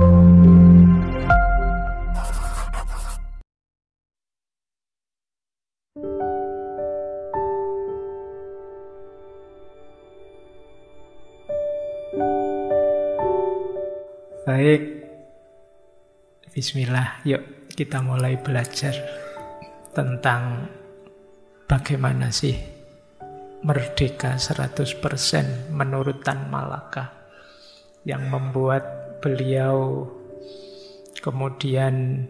Baik, bismillah, yuk kita mulai belajar tentang bagaimana sih merdeka 100% menurut Tan Malaka yang membuat beliau kemudian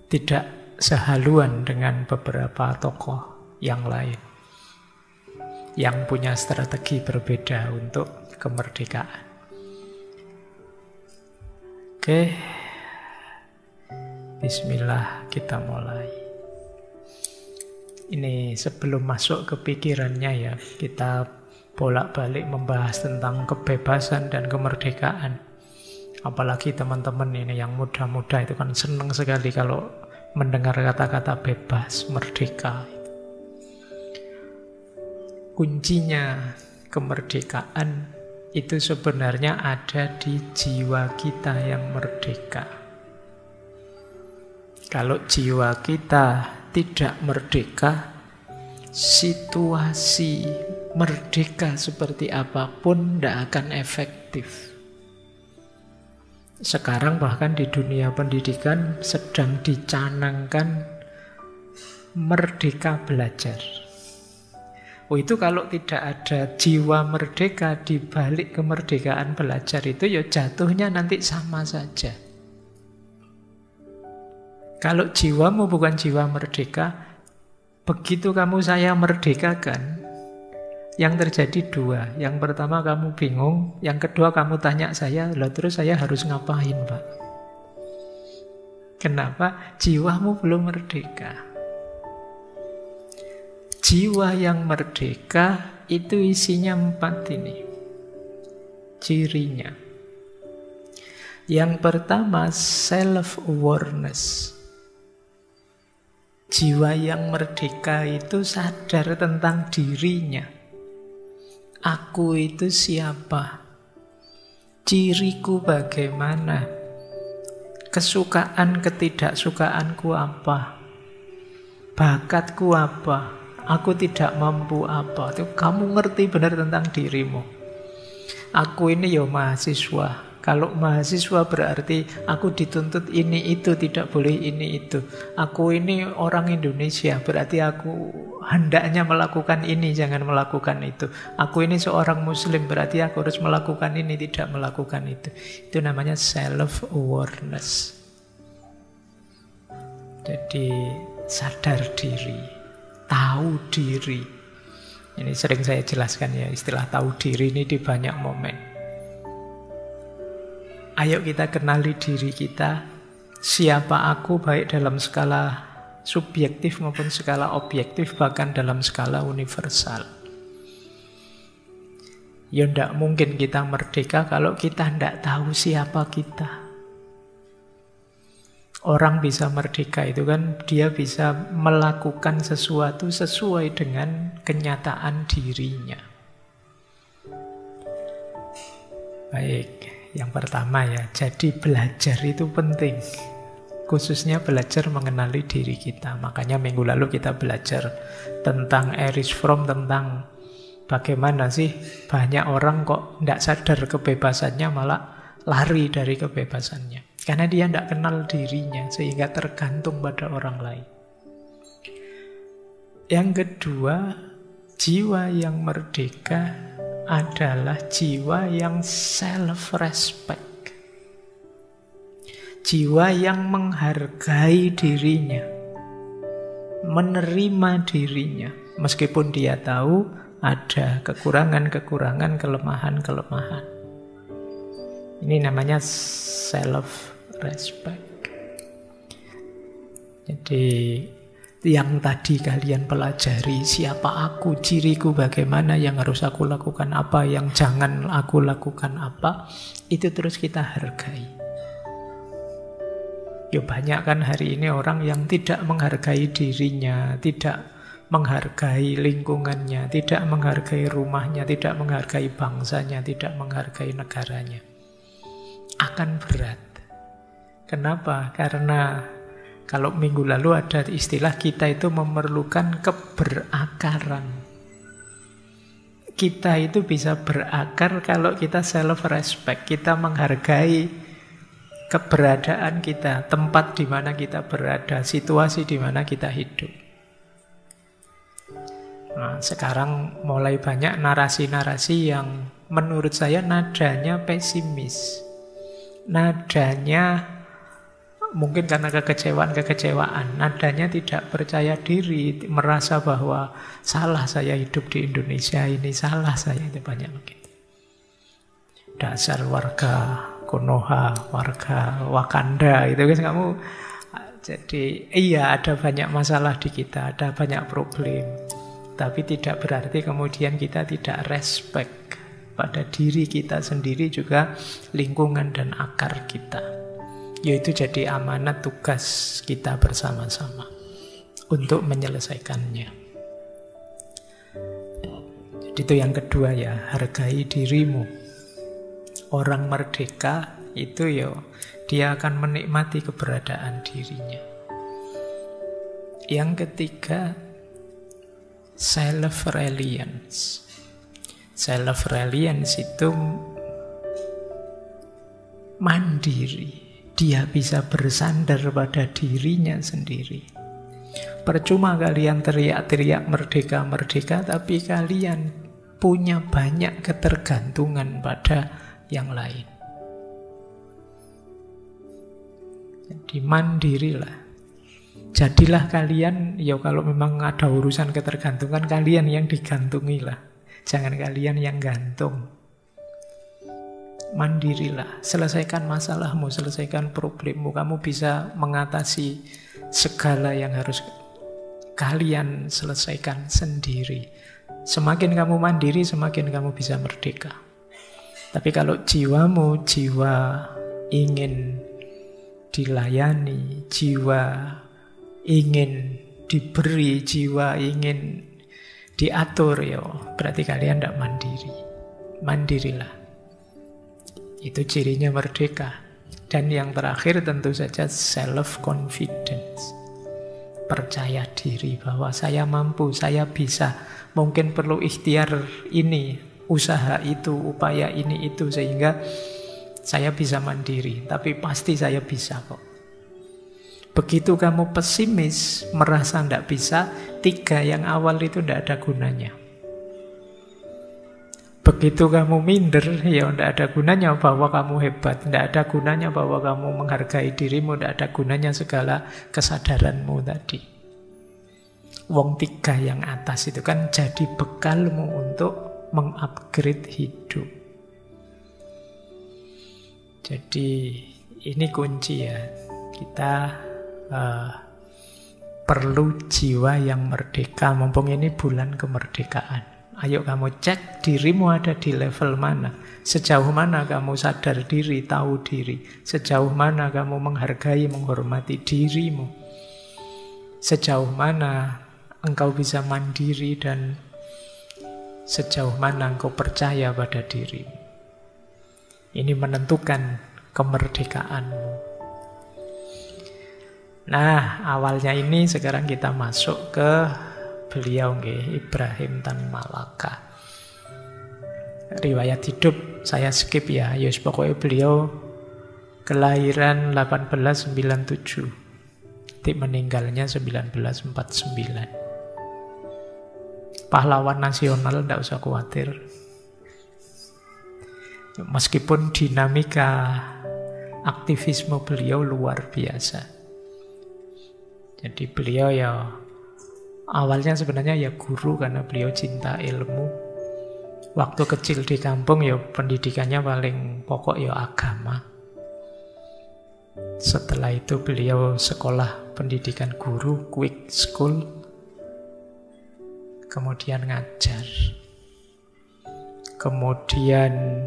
tidak sehaluan dengan beberapa tokoh yang lain yang punya strategi berbeda untuk kemerdekaan. Oke, bismillah kita mulai. Ini sebelum masuk ke pikirannya ya, kita bolak-balik membahas tentang kebebasan dan kemerdekaan. Apalagi teman-teman ini yang muda-muda itu kan senang sekali kalau mendengar kata-kata bebas, merdeka. Kuncinya kemerdekaan itu sebenarnya ada di jiwa kita yang merdeka. Kalau jiwa kita tidak merdeka, situasi merdeka seperti apapun tidak akan efektif. Sekarang bahkan di dunia pendidikan sedang dicanangkan merdeka belajar. Oh, itu kalau tidak ada jiwa merdeka di balik kemerdekaan belajar itu ya jatuhnya nanti sama saja. Kalau jiwamu bukan jiwa merdeka, begitu kamu saya merdekakan, yang terjadi dua. Yang pertama kamu bingung, yang kedua kamu tanya saya, loh terus saya harus ngapain, Pak? Kenapa? Jiwamu belum merdeka. Jiwa yang merdeka itu isinya 4 ini cirinya. Yang pertama, self-awareness. Jiwa yang merdeka itu sadar tentang dirinya. Aku itu siapa? Ciriku bagaimana? Kesukaan, ketidaksukaanku apa? Bakatku apa? Aku tidak mampu apa? Itu kamu ngerti benar tentang dirimu. Aku ini ya mahasiswa. Kalau mahasiswa berarti aku dituntut ini itu, tidak boleh ini itu. Aku ini orang Indonesia, berarti aku hendaknya melakukan ini, jangan melakukan itu. Aku ini seorang Muslim, berarti aku harus melakukan ini, tidak melakukan itu. Itu namanya self-awareness. Jadi sadar diri. Tahu diri. Ini sering saya jelaskan ya, istilah tahu diri ini di banyak momen. Ayo kita kenali diri kita. Siapa aku baik dalam skala subjektif maupun skala objektif, bahkan dalam skala universal. Ya tidak mungkin kita merdeka kalau kita tidak tahu siapa kita. Orang bisa merdeka itu kan dia bisa melakukan sesuatu sesuai dengan kenyataan dirinya. Baik, yang pertama ya, jadi belajar itu penting. Khususnya belajar mengenali diri kita. Makanya minggu lalu kita belajar tentang Erich Fromm, tentang bagaimana sih banyak orang kok tidak sadar kebebasannya malah lari dari kebebasannya. Karena dia tidak kenal dirinya, sehingga tergantung pada orang lain. Yang kedua, jiwa yang merdeka adalah jiwa yang self-respect. Jiwa yang menghargai dirinya, menerima dirinya, meskipun dia tahu ada kekurangan-kekurangan, kelemahan-kelemahan. Ini namanya self-respect. Jadi yang tadi kalian pelajari, siapa aku, ciriku bagaimana, yang harus aku lakukan apa, yang jangan aku lakukan apa, itu terus kita hargai. Ya banyak kan hari ini orang yang tidak menghargai dirinya, tidak menghargai lingkungannya, tidak menghargai rumahnya, tidak menghargai bangsanya, tidak menghargai negaranya. akan berat. Kenapa? Karena kalau minggu lalu ada istilah kita itu memerlukan keberakaran. Kita itu bisa berakar kalau kita self-respect, kita menghargai keberadaan kita, tempat di mana kita berada, situasi di mana kita hidup. Nah, sekarang mulai banyak narasi-narasi yang menurut saya nadanya pesimis. Nadanya mungkin karena kekecewaan, nadanya tidak percaya diri, merasa bahwa salah saya hidup di Indonesia ini, salah saya, itu banyak begitu. Dasar warga Konoha, warga Wakanda, itu kan kamu. Jadi iya, ada banyak masalah di kita, ada banyak problem. Tapi tidak berarti kemudian kita tidak respect pada diri kita sendiri, juga lingkungan dan akar kita. Yaitu jadi amanat tugas kita bersama-sama untuk menyelesaikannya. Jadi itu yang kedua ya, hargai dirimu. Orang merdeka itu ya, dia akan menikmati keberadaan dirinya. Yang ketiga, self-reliance. Self-reliance itu mandiri. Dia bisa bersandar pada dirinya sendiri. Percuma kalian teriak-teriak merdeka-merdeka, tapi kalian punya banyak ketergantungan pada yang lain. Jadi mandirilah. Jadilah kalian, ya kalau memang ada urusan ketergantungan, kalian yang digantungilah. Jangan kalian yang gantung. Mandirilah, selesaikan masalahmu, selesaikan problemmu. Kamu bisa mengatasi segala yang harus kalian selesaikan sendiri. Semakin kamu mandiri, semakin kamu bisa merdeka. Tapi kalau jiwamu, jiwa ingin dilayani, jiwa ingin diberi, jiwa ingin diatur, ya berarti kalian tidak mandiri. Mandirilah. Itu cirinya merdeka. Dan yang terakhir tentu saja self-confidence. Percaya diri bahwa saya mampu, saya bisa. Mungkin perlu ikhtiar ini, usaha itu, upaya ini itu, sehingga saya bisa mandiri. Tapi pasti saya bisa kok. Begitu kamu pesimis, merasa tidak bisa, 3 yang awal itu tidak ada gunanya. Begitu kamu minder, ya tidak ada gunanya bahwa kamu hebat, tidak ada gunanya bahwa kamu menghargai dirimu, tidak ada gunanya segala kesadaranmu tadi. Wong 3 yang atas itu kan jadi bekalmu untuk mengupgrade hidup. Jadi ini kunci ya, kita perlu jiwa yang merdeka, mumpung ini bulan kemerdekaan. Ayo kamu cek dirimu ada di level mana. Sejauh mana kamu sadar diri, tahu diri. Sejauh mana kamu menghargai, menghormati dirimu. Sejauh mana engkau bisa mandiri dan sejauh mana engkau percaya pada dirimu. Ini menentukan kemerdekaanmu. Nah, awalnya ini sekarang kita masuk ke beliau Ibrahim Tan Malaka. Riwayat hidup saya skip ya. Yus pokoknya beliau kelahiran 1897. Meninggalnya 1949. Pahlawan nasional, tidak usah khawatir. Meskipun dinamika aktivisme beliau luar biasa. Jadi beliau ya awalnya sebenarnya ya guru karena beliau cinta ilmu. Waktu kecil di kampung ya pendidikannya paling pokok ya agama. Setelah itu beliau sekolah pendidikan guru, quick school. Kemudian ngajar. Kemudian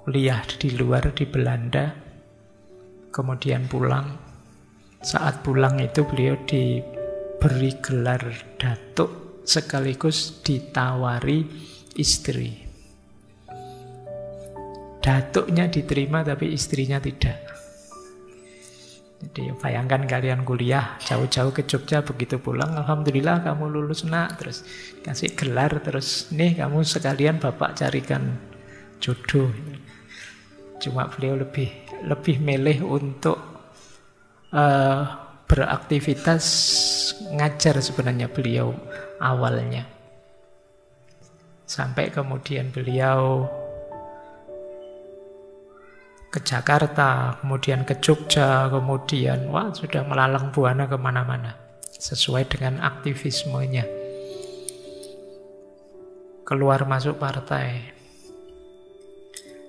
kuliah di luar di Belanda. Kemudian pulang. Saat pulang itu beliau diberi gelar datuk sekaligus ditawari istri. datuknya diterima tapi istrinya tidak. Jadi bayangkan kalian kuliah jauh-jauh ke Jogja, begitu pulang, alhamdulillah kamu lulus nak, terus kasih gelar, terus nih kamu sekalian bapak carikan jodoh. Cuma beliau lebih milih untuk beraktivitas ngajar sebenarnya beliau awalnya. Sampai kemudian beliau ke Jakarta, kemudian ke Jogja, kemudian sudah melalang buana kemana-mana sesuai dengan aktivismenya. Keluar masuk partai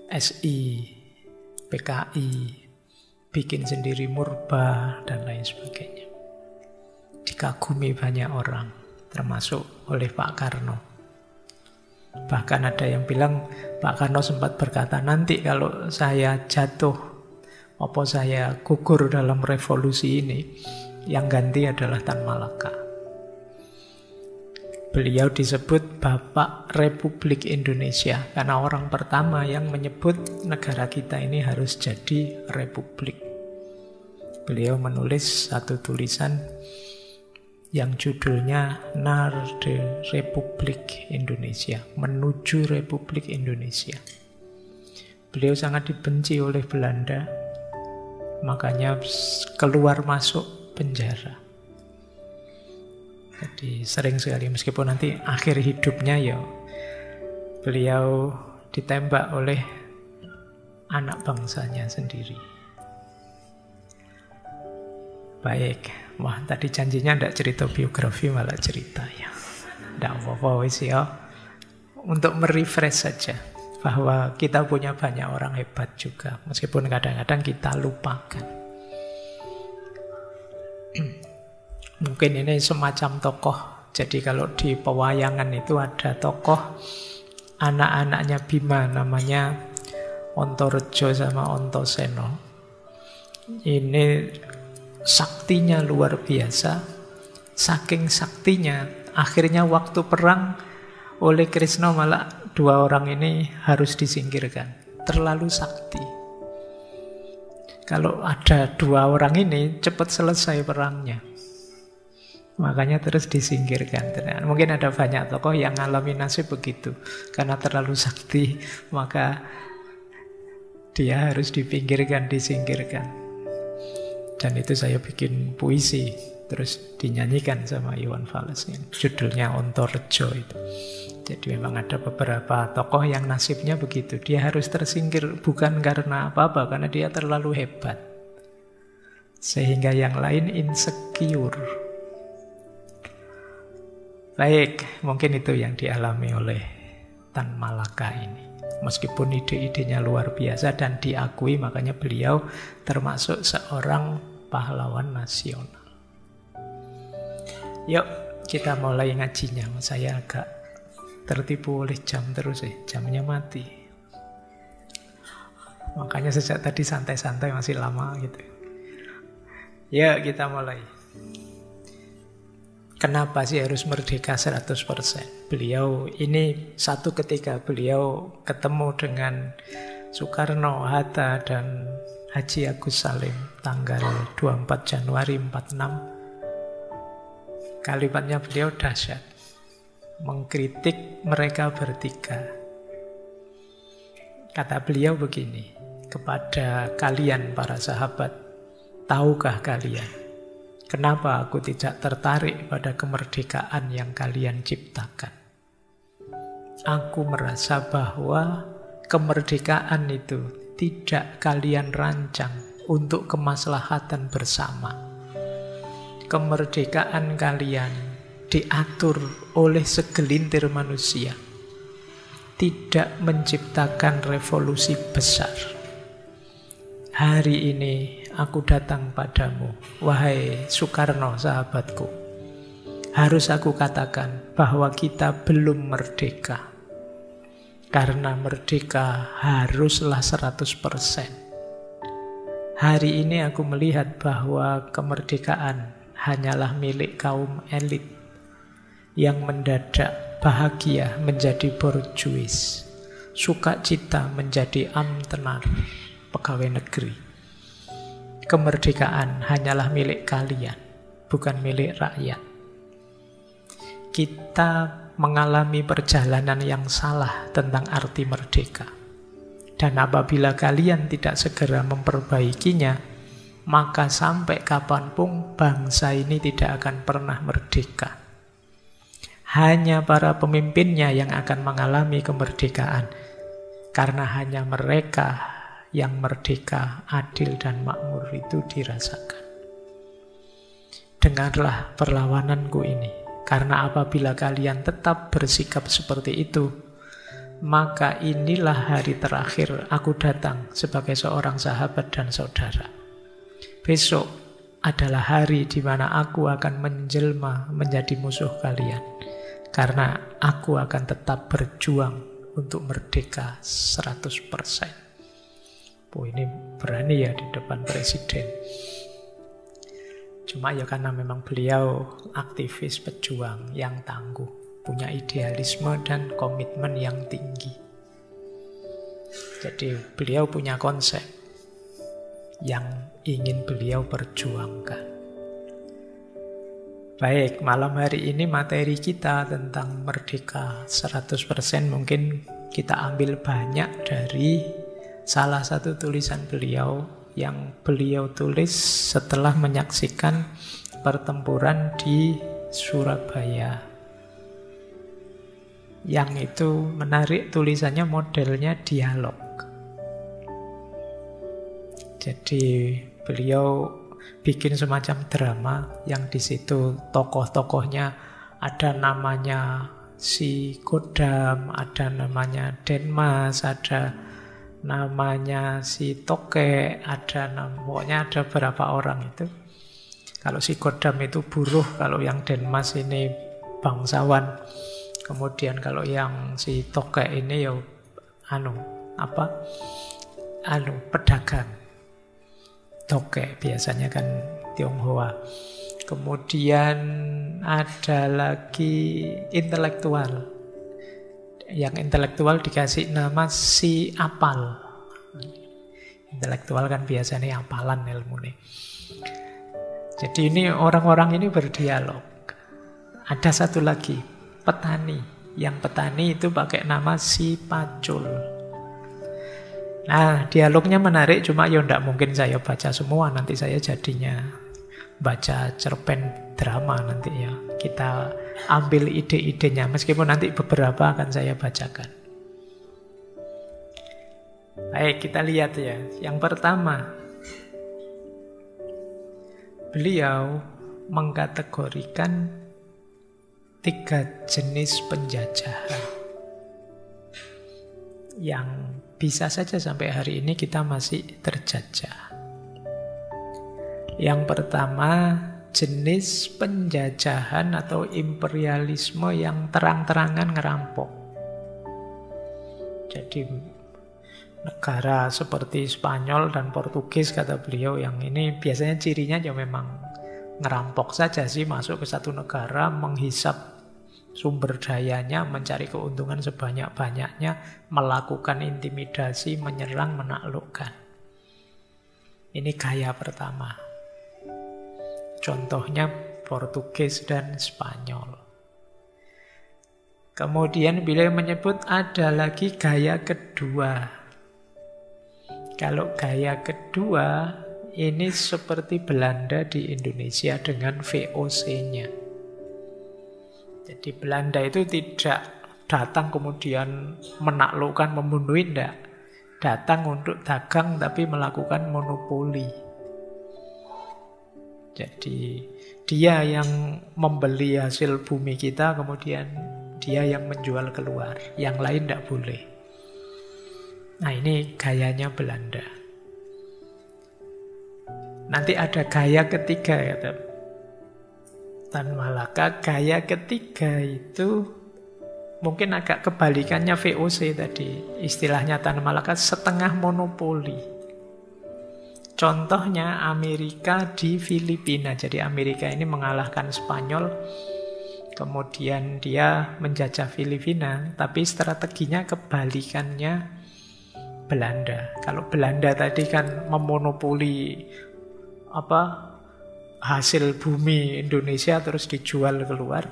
SI, PKI, bikin sendiri Murba dan lain sebagainya. Dikagumi banyak orang, termasuk oleh Pak Karno. Bahkan ada yang bilang Pak Karno sempat berkata, nanti kalau saya jatuh, apa saya gugur dalam revolusi ini, yang ganti adalah Tan Malaka. Beliau disebut Bapak Republik Indonesia karena orang pertama yang menyebut negara kita ini harus jadi republik. Beliau menulis satu tulisan yang judulnya Narde Republik Indonesia, menuju Republik Indonesia. Beliau sangat dibenci oleh Belanda, makanya keluar masuk penjara. Jadi sering sekali, meskipun nanti akhir hidupnya ya beliau ditembak oleh anak bangsanya sendiri. Baik, wah tadi janjinya tidak cerita biografi malah cerita ya. Tidak apa-apa wis ya. Untuk merefresh saja bahwa kita punya banyak orang hebat juga, meskipun kadang-kadang kita lupakan. Mungkin ini semacam tokoh. Jadi kalau di pewayangan itu ada tokoh anak-anaknya Bima, namanya Ontorejo sama Ontoseno. Ini saktinya luar biasa. Saking saktinya, akhirnya waktu perang oleh Krishna malah dua orang ini harus disingkirkan. Terlalu sakti. Kalau ada dua orang ini cepat selesai perangnya. Makanya terus disingkirkan. Mungkin ada banyak tokoh yang alami nasib begitu. Karena terlalu sakti, maka dia harus dipinggirkan, disingkirkan. Dan itu saya bikin puisi, terus dinyanyikan sama Iwan Fals. Judulnya Ontorejo itu. Jadi memang ada beberapa tokoh yang nasibnya begitu. Dia harus tersingkir bukan karena apa-apa, karena dia terlalu hebat. Sehingga yang lain insecure. Baik, mungkin itu yang dialami oleh Tan Malaka ini. Meskipun ide-idenya luar biasa dan diakui, makanya beliau termasuk seorang pahlawan nasional. Yuk, kita mulai ngajinya. Saya agak tertipu oleh jam terus jamnya mati. Makanya sejak tadi santai-santai masih lama gitu. Ya, kita mulai. Kenapa sih harus merdeka 100%? Beliau ini satu ketika beliau ketemu dengan Soekarno, Hatta, dan Haji Agus Salim tanggal 24 Januari 46. Kalimatnya beliau dahsyat. Mengkritik mereka bertiga. Kata beliau begini kepada kalian para sahabat, tahukah kalian kenapa aku tidak tertarik pada kemerdekaan yang kalian ciptakan? Aku merasa bahwa kemerdekaan itu tidak kalian rancang untuk kemaslahatan bersama. Kemerdekaan kalian diatur oleh segelintir manusia, tidak menciptakan revolusi besar. Hari ini aku datang padamu, wahai Soekarno sahabatku. Harus aku katakan bahwa kita belum merdeka. Karena merdeka haruslah 100%. Hari ini aku melihat bahwa kemerdekaan hanyalah milik kaum elit yang mendadak bahagia menjadi borjuis. sukacita menjadi amtenar, pegawai negeri. Kemerdekaan hanyalah milik kalian, bukan milik rakyat. Kita mengalami perjalanan yang salah tentang arti merdeka. Dan apabila kalian tidak segera memperbaikinya, maka sampai kapanpun bangsa ini tidak akan pernah merdeka. Hanya para pemimpinnya yang akan mengalami kemerdekaan. Karena hanya mereka yang merdeka, adil dan makmur itu dirasakan. Dengarlah perlawananku ini. Karena apabila kalian tetap bersikap seperti itu, maka inilah hari terakhir aku datang sebagai seorang sahabat dan saudara. Besok adalah hari di mana aku akan menjelma menjadi musuh kalian. Karena aku akan tetap berjuang untuk merdeka 100%. Oh, ini berani ya di depan presiden. Cuma ya karena memang beliau aktivis pejuang yang tangguh, punya idealisme dan komitmen yang tinggi. Jadi beliau punya konsep yang ingin beliau perjuangkan. Baik, malam hari ini materi kita tentang merdeka 100% mungkin kita ambil banyak dari salah satu tulisan beliau yang beliau tulis setelah menyaksikan pertempuran di Surabaya. Yang itu menarik, tulisannya modelnya dialog. Jadi beliau bikin semacam drama yang di situ tokoh-tokohnya ada namanya si Godam, ada namanya Denmas, ada namanya si Toke, pokoknya ada berapa orang itu. Kalau si Godam itu buruh, kalau yang Denmas ini bangsawan. Kemudian kalau yang si Toke ini ya pedagang. Toke biasanya kan Tionghoa. Kemudian ada lagi intelektual. Yang intelektual dikasih nama si apal. Intelektual kan biasanya apalan ilmu nih. Jadi ini orang-orang ini berdialog. Ada satu lagi, petani. Yang petani itu pakai nama si pacul. Nah, dialognya menarik, cuma ya enggak mungkin saya baca semua. Nanti saya jadinya baca cerpen drama nanti ya. Kita ambil ide-idenya, meskipun nanti beberapa akan saya bacakan. Baik, kita lihat ya. Yang pertama, beliau mengkategorikan 3 jenis penjajahan yang bisa saja sampai hari ini kita masih terjajah. Yang pertama, jenis penjajahan atau imperialisme yang terang-terangan ngerampok. Jadi negara seperti Spanyol dan Portugis, kata beliau, yang ini biasanya cirinya ya memang ngerampok saja sih, masuk ke satu negara, menghisap sumber dayanya, mencari keuntungan sebanyak-banyaknya, melakukan intimidasi, menyerang, menaklukkan. Ini gaya pertama. Contohnya Portugis dan Spanyol. Kemudian beliau menyebut ada lagi gaya kedua. Kalau gaya kedua ini seperti Belanda di Indonesia dengan VOC-nya. Jadi Belanda itu tidak datang kemudian menaklukkan, membunuh, tidak. Datang untuk dagang tapi melakukan monopoli. Jadi dia yang membeli hasil bumi kita, kemudian dia yang menjual keluar. Yang lain tidak boleh. Nah, ini gayanya Belanda. Nanti ada gaya ketiga, kata Tan Malaka. Gaya ketiga itu mungkin agak kebalikannya VOC tadi. Istilahnya Tan Malaka setengah monopoli. Contohnya Amerika di Filipina. Jadi Amerika ini mengalahkan Spanyol, Kemudian dia menjajah Filipina, tapi strateginya kebalikannya Belanda. Kalau Belanda tadi kan memonopoli hasil bumi Indonesia terus dijual keluar.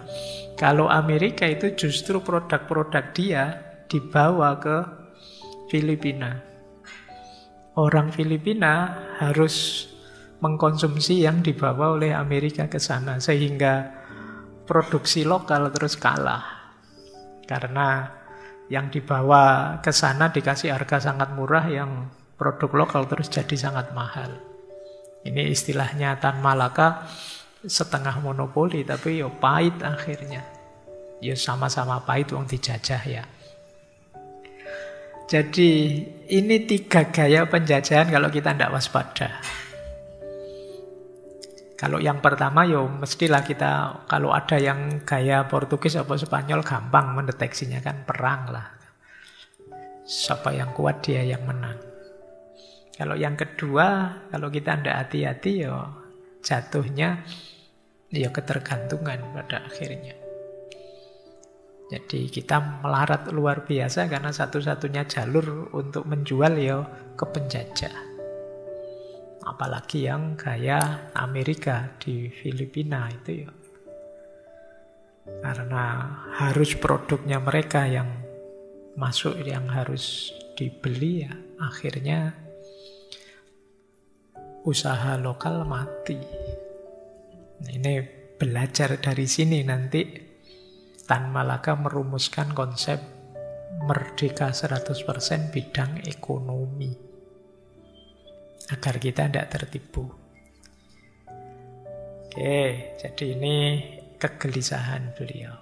Kalau Amerika itu justru produk-produk dia dibawa ke Filipina. Orang Filipina harus mengkonsumsi yang dibawa oleh Amerika ke sana, sehingga produksi lokal terus kalah. Karena yang dibawa ke sana dikasih harga sangat murah, yang produk lokal terus jadi sangat mahal. Ini istilahnya Tan Malaka, setengah monopoli, tapi yo pahit akhirnya. Yo sama-sama pahit, wong dijajah ya. Jadi ini 3 gaya penjajahan kalau kita tidak waspada. Kalau yang pertama yo mestilah kita, kalau ada yang gaya Portugis atau Spanyol gampang mendeteksinya, kan perang lah. Siapa yang kuat dia yang menang. Kalau yang kedua, kalau kita tidak hati-hati yo jatuhnya ya ketergantungan pada akhirnya. Jadi kita melarat luar biasa karena satu-satunya jalur untuk menjual ya ke penjajah. Apalagi yang gaya Amerika di Filipina itu ya. Karena harus produknya mereka yang masuk, yang harus dibeli ya. Akhirnya usaha lokal mati. Nah, ini belajar dari sini nanti Tan Malaka merumuskan konsep merdeka 100% bidang ekonomi agar kita tidak tertipu. Oke, jadi ini kegelisahan beliau.